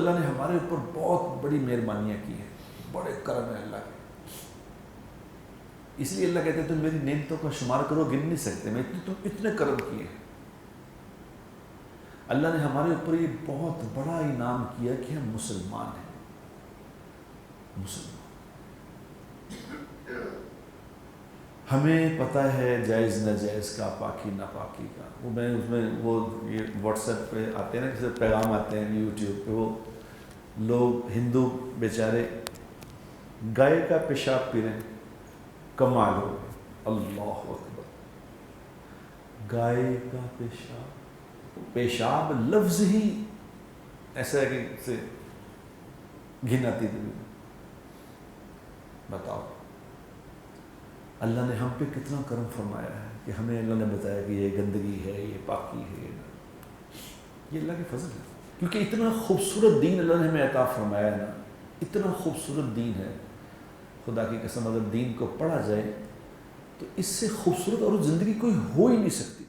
اللہ نے ہمارے اوپر بہت بڑی مہربانیاں کی ہیں، بڑے کرم ہے اللہ کے. اس لیے اللہ کہتے ہیں تم میری نعمتوں کا شمار کرو، گن نہیں سکتے، میں تم اتنے کرم کیے. اللہ نے ہمارے اوپر یہ بہت بڑا انعام کیا کہ ہم مسلمان ہیں. مسلمان ہمیں پتہ ہے جائز ناجائز کا، پاکی ناپاکی کا. وہ یہ واٹس ایپ پہ آتے ہیں نا، جیسے پیغام آتے ہیں یوٹیوب پہ، وہ لوگ ہندو بیچارے گائے کا پیشاب پی رہے ہیں. کمال ہو گئے، اللہ اکبر. گائے کا پیشاب لفظ ہی ایسا ہے کہ سے گھن آتی دل میں. بتاؤ اللہ نے ہم پہ کتنا کرم فرمایا ہے کہ ہمیں اللہ نے بتایا کہ یہ گندگی ہے، یہ پاکی ہے. یہ اللہ کے فضل ہے، کیونکہ اتنا خوبصورت دین اللہ نے ہمیں عطا فرمایا ہے نا، اتنا خوبصورت دین ہے. خدا کی قسم اگر دین کو پڑھا جائے تو اس سے خوبصورت اور زندگی کوئی ہو ہی نہیں سکتی.